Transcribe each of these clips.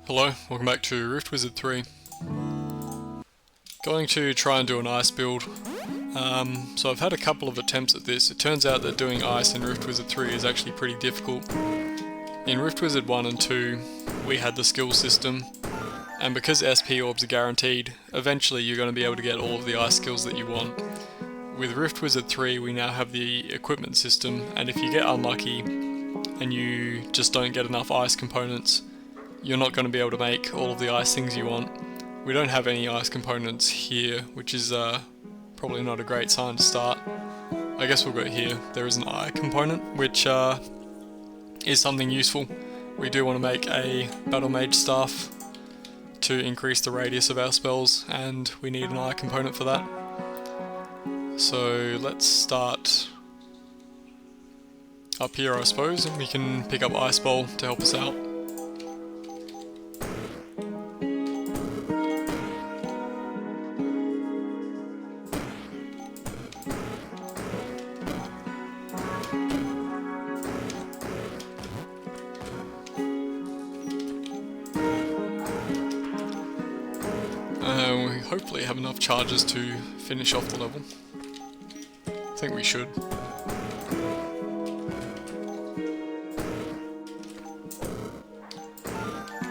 Hello, welcome back to Rift Wizard 3. Going to try and do an ice build. So I've had a couple of attempts at this. It turns out that doing ice in Rift Wizard 3 is actually pretty difficult. In Rift Wizard 1 and 2, we had the skill system, and because SP orbs are guaranteed, eventually you're going to be able to get all of the ice skills that you want. With Rift Wizard 3 we now have the equipment system, and if you get unlucky and you just don't get enough ice components, you're not going to be able to make all of the ice things you want. We don't have any ice components here, which is probably not a great sign to start. I guess we'll go here. There is an eye component, which is something useful. We do want to make a battle mage staff to increase the radius of our spells, and we need an eye component for that. So let's start up here, I suppose, and we can pick up Ice Bowl to help us out. We hopefully have enough charges to finish off the level. I think we should.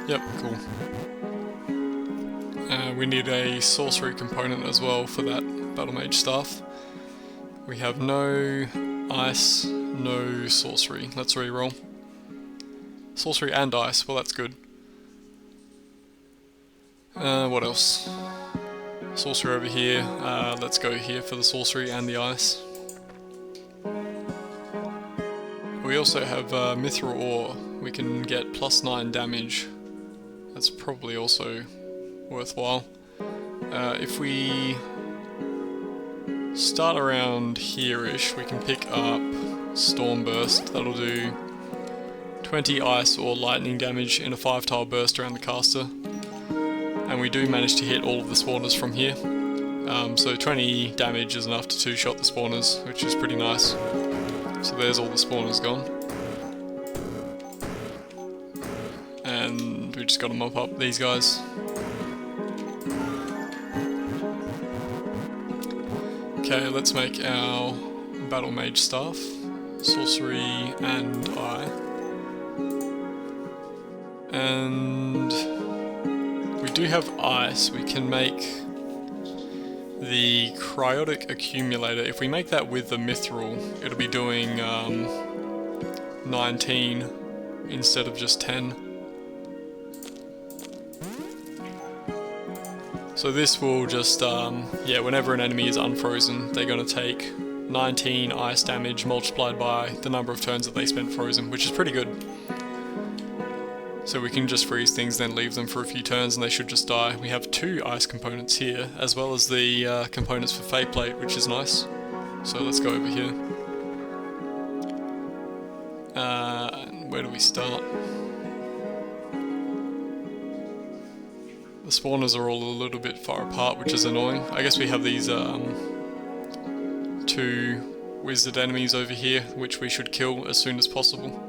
Yep, cool. We need a sorcery component as well for that battle mage staff. We have no ice, no sorcery. Let's re-roll. Sorcery and ice, well that's good. What else? Sorcery over here. Let's go here for the sorcery and the ice. We also have Mithril Ore. We can get +9 damage. That's probably also worthwhile. If we start around here-ish, we can pick up Storm Burst. That'll do 20 ice or lightning damage in a 5-tile burst around the caster. And we do manage to hit all of the spawners from here. So 20 damage is enough to two-shot the spawners, which is pretty nice. So there's all the spawners gone. And we just gotta mop up these guys. Okay, let's make our battle mage staff. Sorcery and eye. And we do have ice. We can make the cryotic accumulator. If we make that with the mithril, it'll be doing 19 instead of just 10. So this will just, whenever an enemy is unfrozen, they're going to take 19 ice damage multiplied by the number of turns that they spent frozen, which is pretty good. So we can just freeze things, then leave them for a few turns and they should just die. We have 2 ice components here, as well as the components for Fate Plate, which is nice. So let's go over here. Where do we start? The spawners are all a little bit far apart, which is annoying. I guess we have these 2 wizard enemies over here, which we should kill as soon as possible.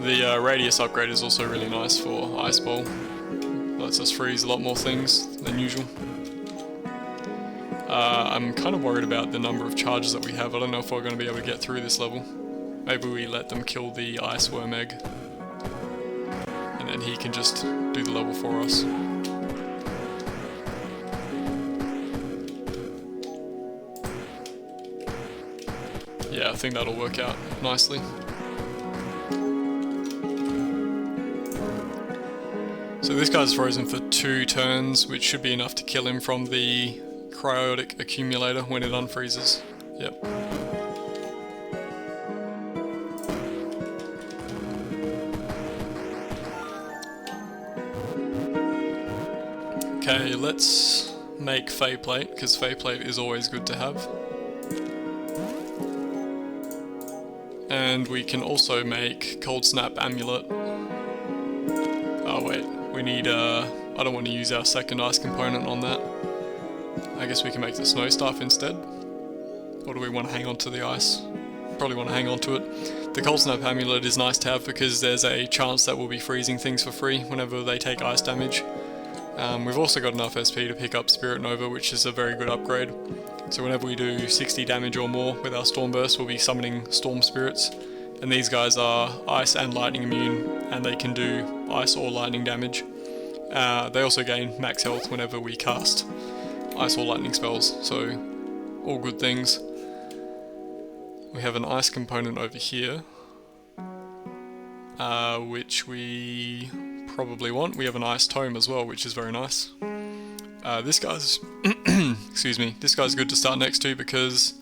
The radius upgrade is also really nice for Ice Bowl. Lets us freeze a lot more things than usual. I'm kind of worried about the number of charges that we have. I don't know if we're going to be able to get through this level. Maybe we let them kill the ice worm egg, and then he can just do the level for us. Yeah, I think that'll work out nicely. So this guy's frozen for 2 turns, which should be enough to kill him from the cryotic accumulator when it unfreezes. Yep. Okay, let's make Fate Plate, because Fate Plate is always good to have. And we can also make Cold Snap Amulet. Oh wait, we need I don't want to use our second ice component on that. I guess we can make the snow staff instead. Or do we want to hang on to the ice? Probably want to hang on to it. The Cold Snap Amulet is nice to have because there's a chance that we'll be freezing things for free whenever they take ice damage. We've also got enough SP to pick up Spirit Nova, which is a very good upgrade. So whenever we do 60 damage or more with our Storm Burst, we'll be summoning Storm Spirits. And these guys are Ice and Lightning immune, and they can do Ice or Lightning damage. They also gain max health whenever we cast Ice or Lightning spells, so all good things. We have an Ice component over here, which we probably want. We have an Ice Tome as well, which is very nice. This guy's excuse me, this guy's good to start next to because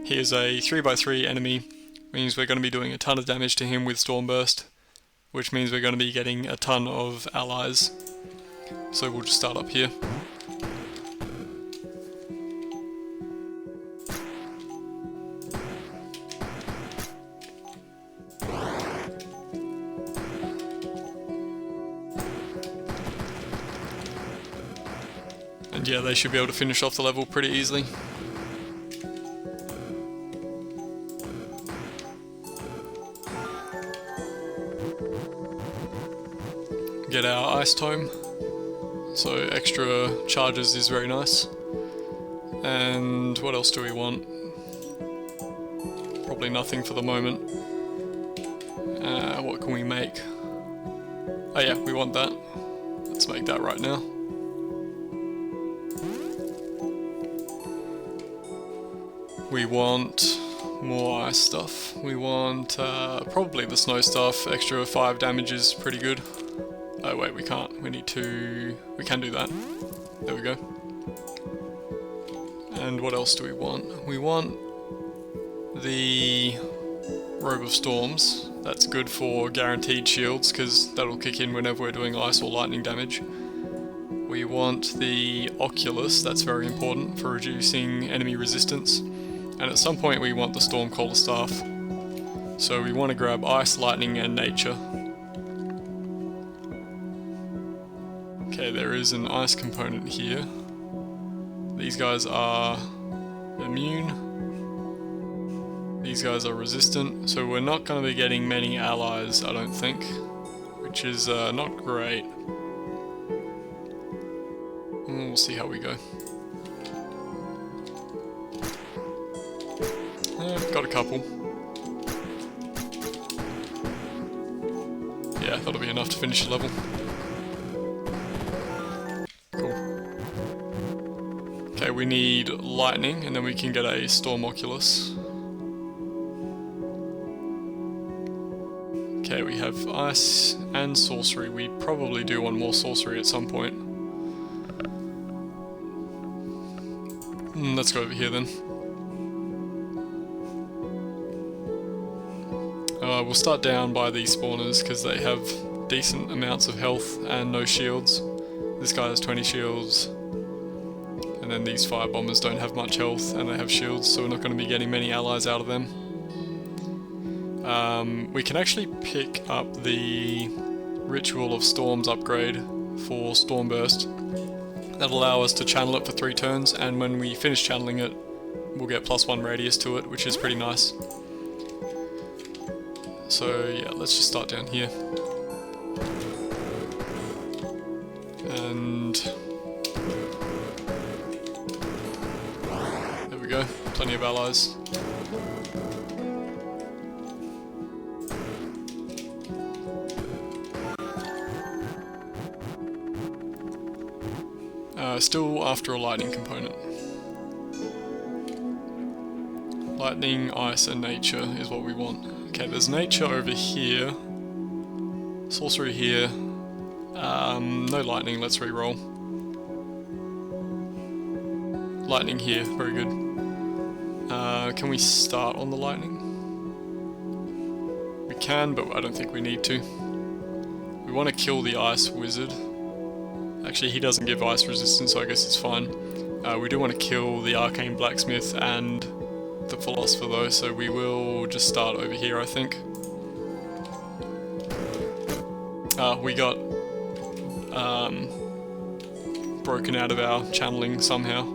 he is a 3x3 enemy, means we're going to be doing a ton of damage to him with Storm Burst, which means we're going to be getting a ton of allies. So we'll just start up here. And yeah, they should be able to finish off the level pretty easily. Get our Ice Tome, so extra charges is very nice. And what else do we want? Probably nothing for the moment. What can we make? Oh yeah, we want that. Let's make that right now. We want more ice stuff. We want probably the snow stuff. Extra 5 damage is pretty good. Oh wait, we can't. We need to... We can do that. There we go. And what else do we want? We want the Robe of Storms. That's good for guaranteed shields, because that'll kick in whenever we're doing ice or lightning damage. We want the Oculus. That's very important for reducing enemy resistance. And at some point we want the Stormcaller Staff. So we want to grab Ice, Lightning and Nature. Okay, there is an Ice component here. These guys are immune. These guys are resistant, so we're not going to be getting many allies, I don't think. Which is not great. We'll see how we go. Got a couple. Yeah, that'll be enough to finish the level. Cool. Okay, we need lightning, and then we can get a Storm Oculus. Okay, we have ice and sorcery. We probably do want more sorcery at some point. Let's go over here then. We'll start down by these spawners because they have decent amounts of health and no shields. This guy has 20 shields, and then these fire bombers don't have much health and they have shields, so we're not going to be getting many allies out of them. We can actually pick up the Ritual of Storms upgrade for Storm Burst. That'll allow us to channel it for 3 turns, and when we finish channeling it, we'll get +1 radius to it, which is pretty nice. So yeah, let's just start down here. And there we go, plenty of allies. Still after a lightning component. Lightning, ice and nature is what we want. Okay, there's nature over here. Sorcery here. No lightning, let's re-roll. Lightning here, very good. Can we start on the lightning? We can, but I don't think we need to. We want to kill the ice wizard. Actually, he doesn't give ice resistance, so I guess it's fine. We do want to kill the arcane blacksmith and the philosopher though, so we will just start over here, I think. We got broken out of our channeling somehow.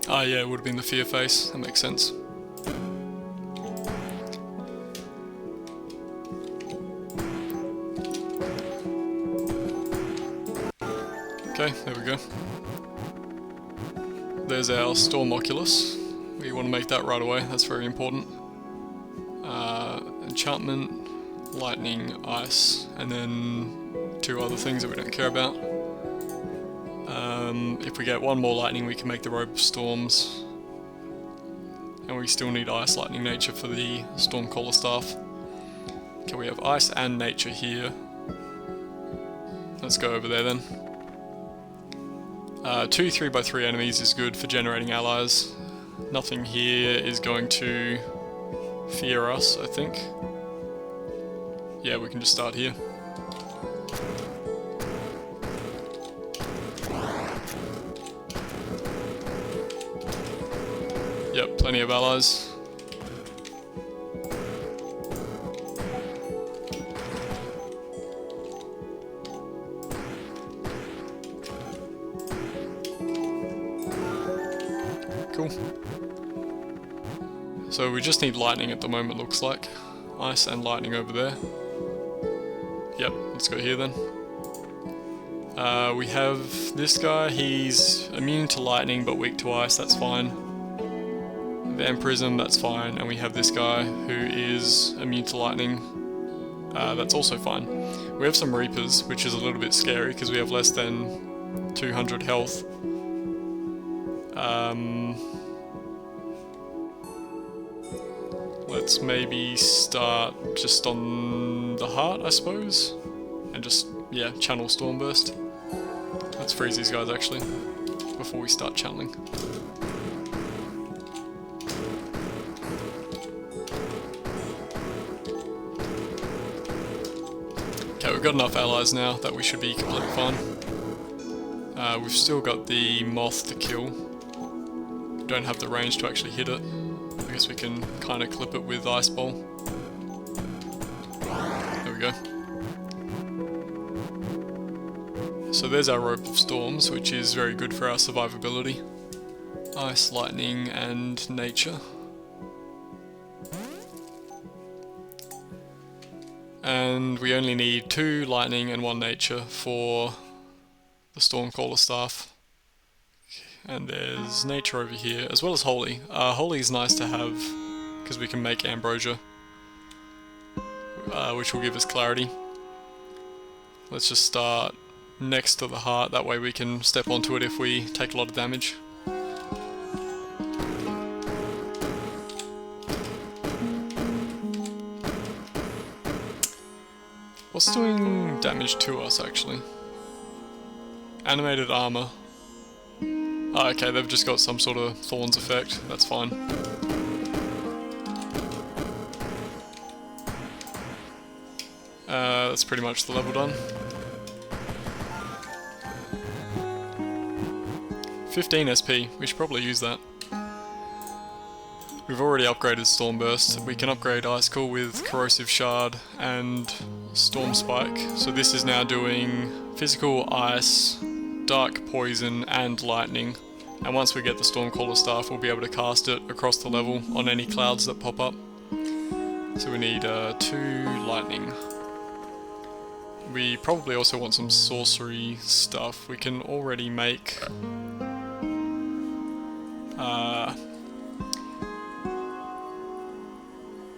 Ah yeah, it would have been the fear face, that makes sense. Okay, there we go. There's our Storm Oculus. We want to make that right away, that's very important. Enchantment, Lightning, Ice, and then 2 other things that we don't care about. If we get 1 more Lightning, we can make the Robe of Storms. And we still need Ice, Lightning, Nature for the Storm Caller Staff. Okay, we have Ice and Nature here. Let's go over there then. 2 3x3 enemies is good for generating allies. Nothing here is going to fear us, I think. Yeah, we can just start here. Yep, plenty of allies. Cool. So we just need lightning at the moment, looks like. Ice and lightning over there. Yep, let's go here then. We have this guy, he's immune to lightning but weak to ice, that's fine. Vampirism, that's fine. And we have this guy who is immune to lightning. That's also fine. We have some Reapers, which is a little bit scary because we have less than 200 health. Let's maybe start just on the heart, I suppose, and just, yeah, channel Stormburst. Let's freeze these guys actually, before we start channeling. Okay, we've got enough allies now that we should be completely fine. We've still got the Moth to kill. We don't have the range to actually hit it. I guess we can kind of clip it with Ice Bowl. There we go. So there's our Rope of Storms, which is very good for our survivability. Ice, Lightning, and Nature. And we only need 2 Lightning and 1 Nature for the Stormcaller Staff. And there's Nature over here, as well as Holy. Holy is nice to have, because we can make Ambrosia, which will give us clarity. Let's just start next to the heart, that way we can step onto it if we take a lot of damage. What's doing damage to us, actually? Animated armor. Oh, okay, they've just got some sort of thorns effect, that's fine. That's pretty much the level done. 15 SP, we should probably use that. We've already upgraded Stormburst. We can upgrade Icicle with Corrosive Shard and Storm Spike. So this is now doing Physical, Ice, Dark Poison and Lightning. And once we get the Stormcaller Staff, we'll be able to cast it across the level on any clouds that pop up. So we need 2 Lightning. We probably also want some sorcery stuff. We can already make...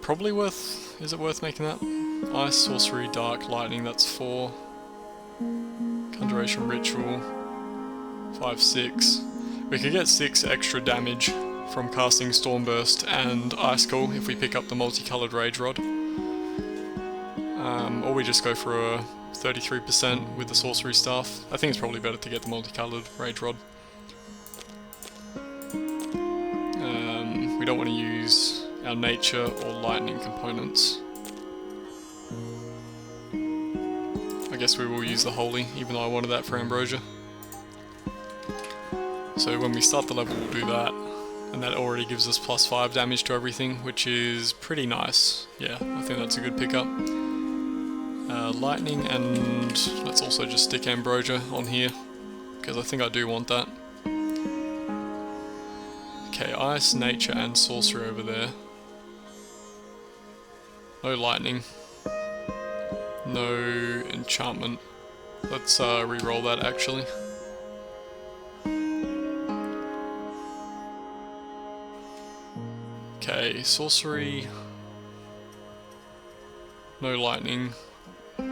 probably worth... is it worth making that? Ice, Sorcery, Dark, Lightning, that's 4. Conjuration Ritual, 5, 6. We could get 6 extra damage from casting Stormburst and Icicle if we pick up the multicolored Rage Rod. Or we just go for a 33% with the Sorcery Staff. I think it's probably better to get the multicolored Rage Rod. We don't want to use our Nature or Lightning components. I guess we will use the Holy, even though I wanted that for Ambrosia. So when we start the level we'll do that, and that already gives us +5 damage to everything, which is pretty nice. Yeah, I think that's a good pickup. Lightning, and let's also just stick Ambrosia on here, because I think I do want that. Okay, ice, nature, and sorcery over there. No lightning. No enchantment. Let's re-roll that actually. Okay, sorcery. No lightning. I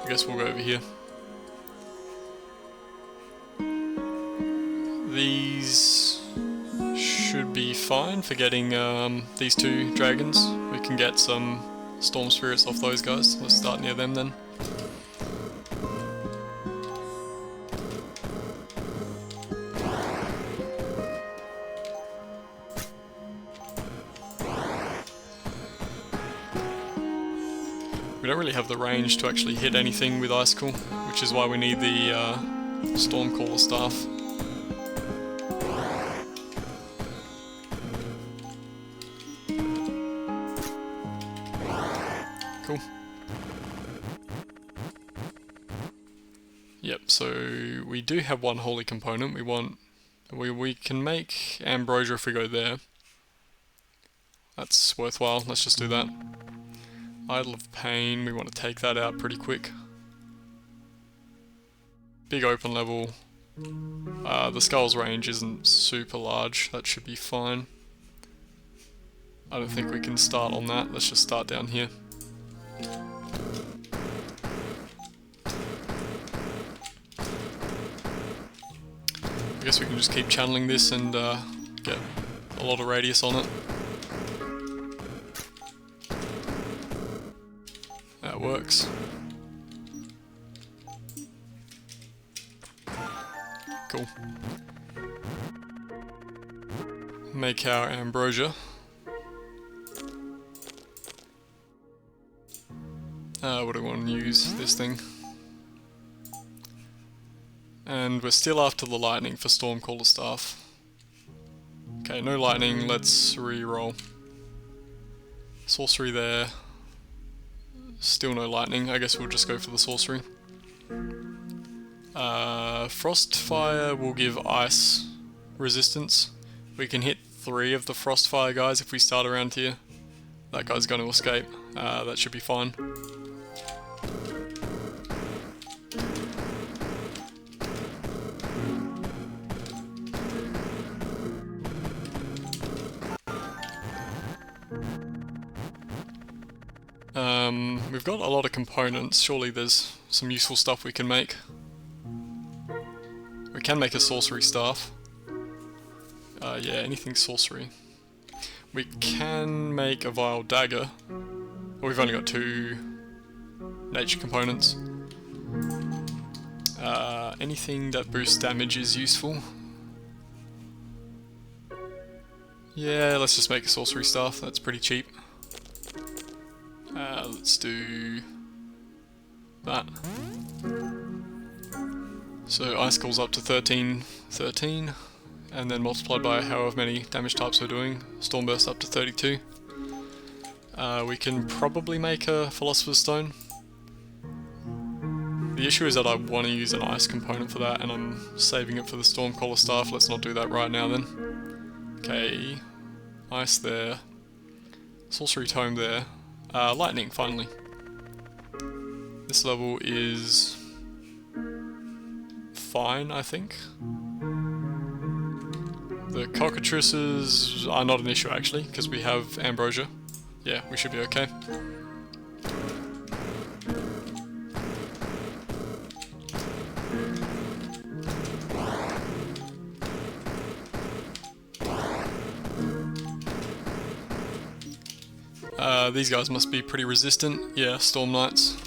guess we'll go over here. These should be fine for getting these two dragons. We can get some storm spirits off those guys. Let's start near them then. We don't really have the range to actually hit anything with Icicle, which is why we need the Stormcaller staff. Cool. Yep, so we do have one holy component. We can make Ambrosia if we go there. That's worthwhile. Let's just do that. Idol of Pain, we want to take that out pretty quick. Big open level. The Skull's range isn't super large, that should be fine. I don't think we can start on that, let's just start down here. I guess we can just keep channeling this and get a lot of radius on it. That works. Cool. Make our Ambrosia. What do we want to use? This thing. And we're still after the lightning for Stormcaller staff. Okay, no lightning, let's re-roll. Sorcery there. Still no lightning, I guess we'll just go for the sorcery. Frostfire will give ice resistance. We can hit 3 of the Frostfire guys if we start around here. That guy's going to escape, that should be fine. We've got a lot of components, surely there's some useful stuff we can make. We can make a sorcery staff. Yeah, anything sorcery. We can make a vile dagger. Well, we've only got 2 nature components. Anything that boosts damage is useful. Yeah, let's just make a sorcery staff, that's pretty cheap. Let's do that. So Icicle's up to 13, and then multiplied by however many damage types we're doing. Stormburst up to 32. We can probably make a Philosopher's Stone. The issue is that I want to use an ice component for that, and I'm saving it for the Stormcaller staff. Let's not do that right now then. Okay, ice there. Sorcery Tome there. Lightning, finally. This level is fine, I think. The cockatrices are not an issue actually, because we have Ambrosia. Yeah, we should be okay. These guys must be pretty resistant. Yeah, Storm Knights.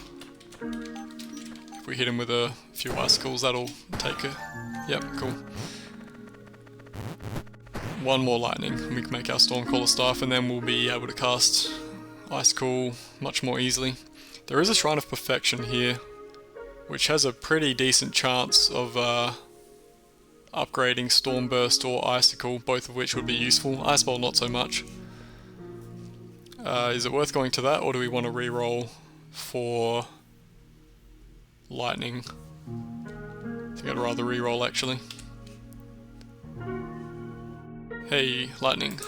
If we hit them with a few icicles, that'll take it. Yep, cool. One more lightning, and we can make our Stormcaller staff, and then we'll be able to cast Icicle much more easily. There is a Shrine of Perfection here, which has a pretty decent chance of upgrading Stormburst or Icicle, both of which would be useful. Ice Bolt not so much. Is it worth going to that, or do we want to re-roll for lightning? think I'd rather reroll actually. Hey, lightning.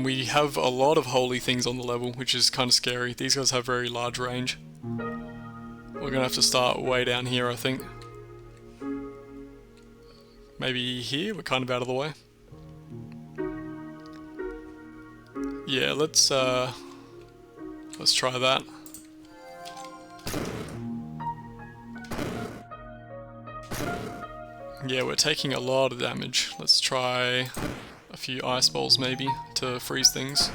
We have a lot of holy things on the level, which is kind of scary. These guys have very large range. We're gonna have to start way down here, I think. Maybe here? We're kind of out of the way. Yeah, let's try that. Yeah, we're taking a lot of damage. Let's try a few ice balls maybe to freeze things.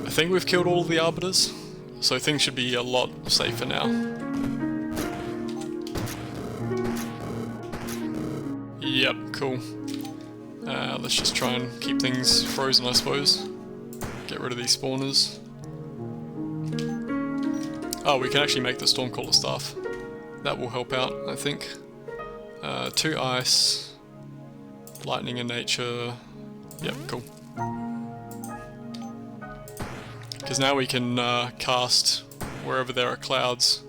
I think we've killed all of the arbiters, so things should be a lot safer now. Yep, cool. Let's just try and keep things frozen, I suppose. Get rid of these spawners. Oh, we can actually make the Stormcaller staff. That will help out, I think. 2 ice, lightning and nature. Yep, cool. Because now we can cast wherever there are clouds,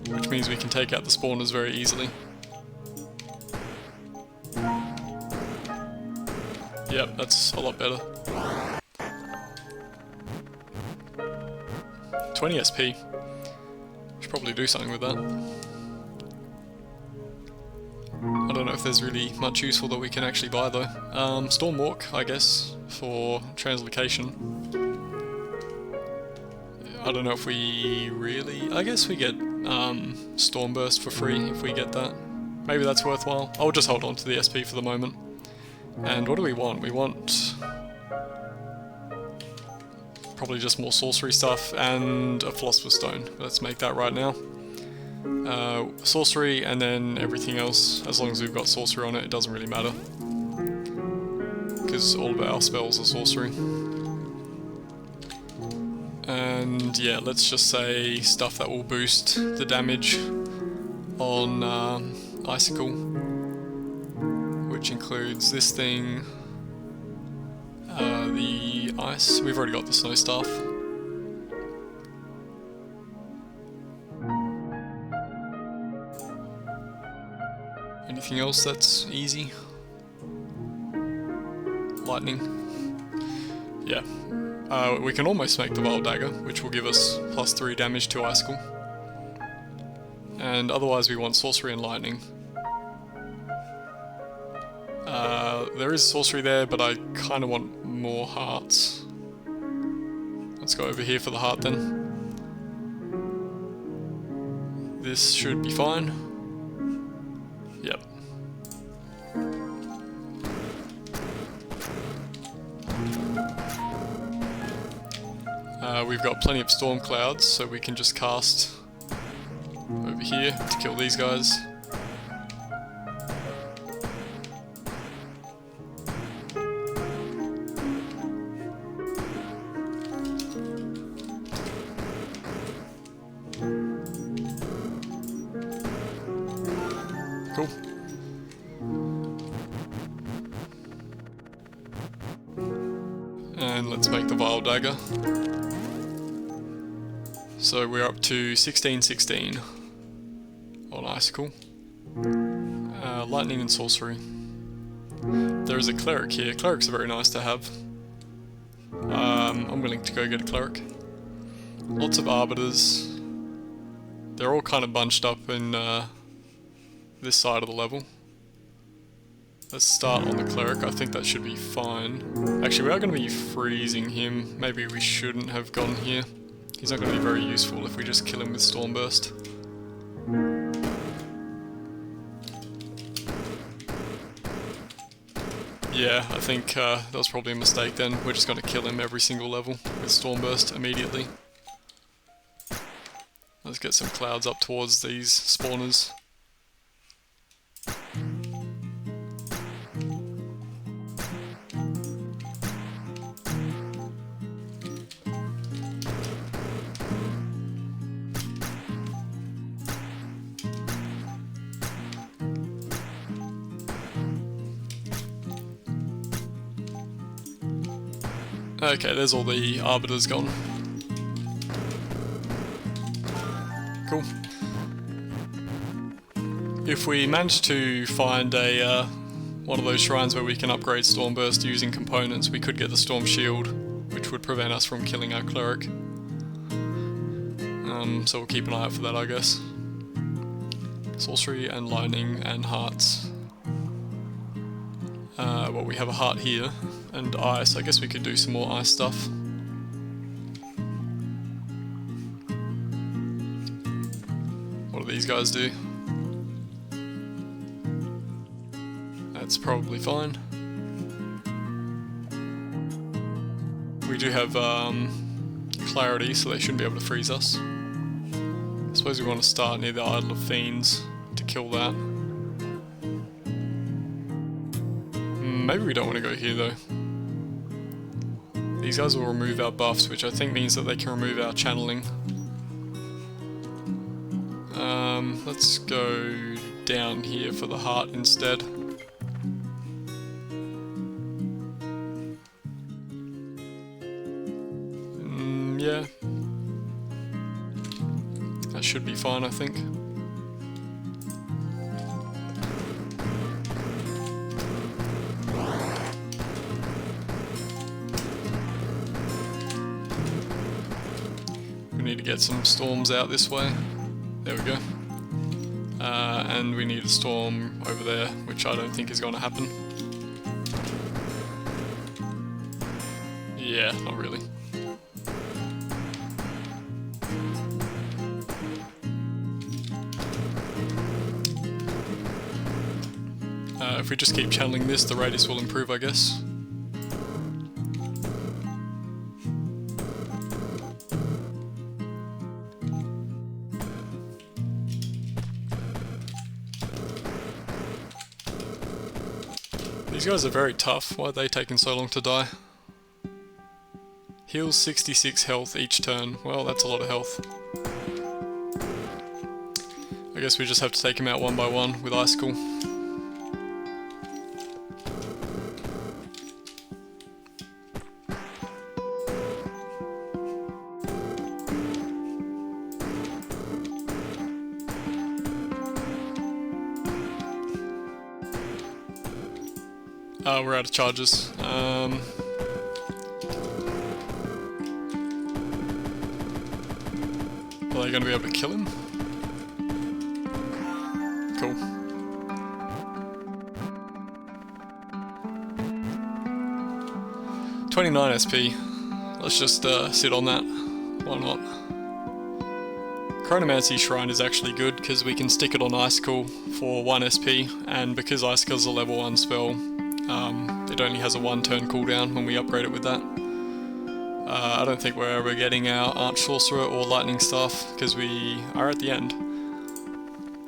which means we can take out the spawners very easily. Yep, that's a lot better. 20 SP. Should probably do something with that. I don't know if there's really much useful that we can actually buy though. Stormwalk, I guess, for translocation. I don't know if we really... I guess we get Stormburst for free if we get that. Maybe that's worthwhile. I'll just hold on to the SP for the moment. And what do we want? We want... probably just more sorcery stuff and a Philosopher's Stone. Let's make that right now. Sorcery and then everything else. As long as we've got sorcery on it, it doesn't really matter. Because all of our spells are sorcery. And yeah, let's just say stuff that will boost the damage on Icicle, which includes this thing, the ice. We've already got the snow staff. Anything else that's easy? Lightning. Yeah. We can almost make the Vile Dagger, which will give us +3 damage to Icicle. And otherwise we want Sorcery and Lightning. There is Sorcery there, but I kind of want more hearts. Let's go over here for the heart then. This should be fine. Yep. We've got plenty of storm clouds, so we can just cast over here to kill these guys. Cool. And let's make the Vile Dagger. So we're up to 16/16 on Icicle. Lightning and Sorcery. There is a Cleric here. Clerics are very nice to have. I'm willing to go get a Cleric. Lots of Arbiters. They're all kind of bunched up in this side of the level. Let's start on the Cleric. I think that should be fine. Actually, we are going to be freezing him. Maybe we shouldn't have gone here. He's not going to be very useful if we just kill him with Stormburst. Yeah, I think that was probably a mistake then. We're just going to kill him every single level with Stormburst immediately. Let's get some clouds up towards these spawners. Okay, there's all the arbiters gone. Cool. If we manage to find a one of those shrines where we can upgrade Stormburst using components, we could get the Storm Shield, which would prevent us from killing our cleric. So we'll keep an eye out for that, I guess. Sorcery and lightning and hearts. Well, we have a heart here, and ice. I guess we could do some more ice stuff. What do these guys do? That's probably fine. We do have clarity, so they shouldn't be able to freeze us. I suppose we want to start near the Idol of Fiends to kill that. Maybe we don't want to go here though. These guys will remove our buffs, which I think means that they can remove our channeling. Let's go down here for the heart instead. Yeah. That should be fine, I think. We need to get some storms out this way. There we go. And we need a storm over there, which I don't think is going to happen. Yeah, not really. If we just keep channeling this, the radius will improve, I guess. These guys are very tough. Why are they taking so long to die? Heals 66 health each turn. Well, that's a lot of health. I guess we just have to take him out one by one with Icicle. We're out of charges. Are they going to be able to kill him? Cool. $29 SP. Let's just sit on that. Why not? Chronomancy Shrine is actually good because we can stick it on Icicle for 1 SP, and because Icicle's a level 1 spell, it only has a 1 turn cooldown when we upgrade it with that. I don't think we're ever getting our Arch Sorcerer or Lightning Staff because we are at the end.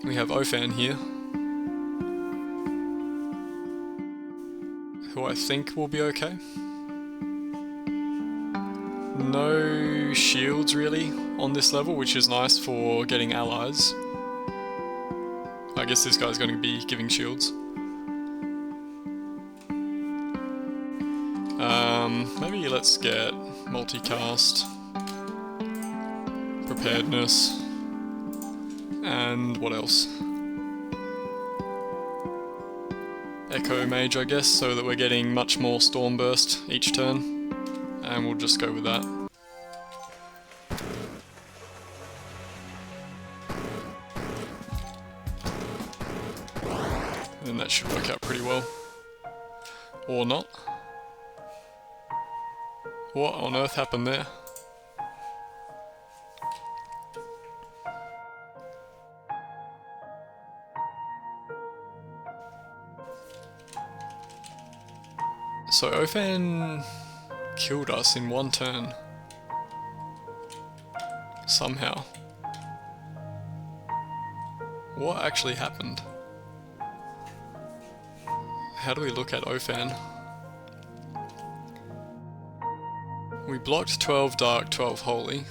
We have Ophan here, who I think will be okay. No shields really on this level, which is nice for getting allies. I guess this guy's going to be giving shields. Maybe let's get multicast, preparedness, and what else? Echo Mage, I guess, so that we're getting much more Storm Burst each turn, and we'll just go with that. And that should work out pretty well. Or not. What on earth happened there? So Ophan killed us in 1 turn. Somehow. What actually happened? How do we look at Ophan? We blocked 12 Dark, 12 Holy.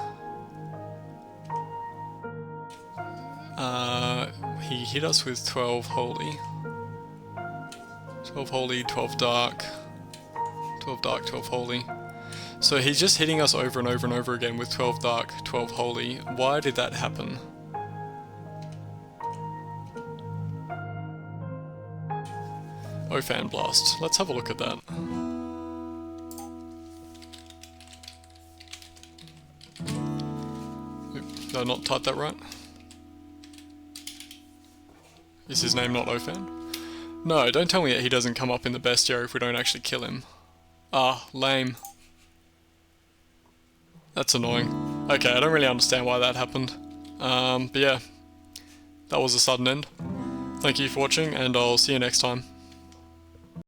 He hit us with 12 Holy. 12 Holy, 12 Dark. 12 Dark, 12 Holy. So he's just hitting us over and over and over again with 12 Dark, 12 Holy. Why did that happen? Ophan Blast. Let's have a look at that. Did I not type that right? Is his name not Ophan? No, don't tell me that he doesn't come up in the bestiary if we don't actually kill him. Ah, lame. That's annoying. Okay, I don't really understand why that happened. But yeah, that was a sudden end. Thank you for watching, and I'll see you next time.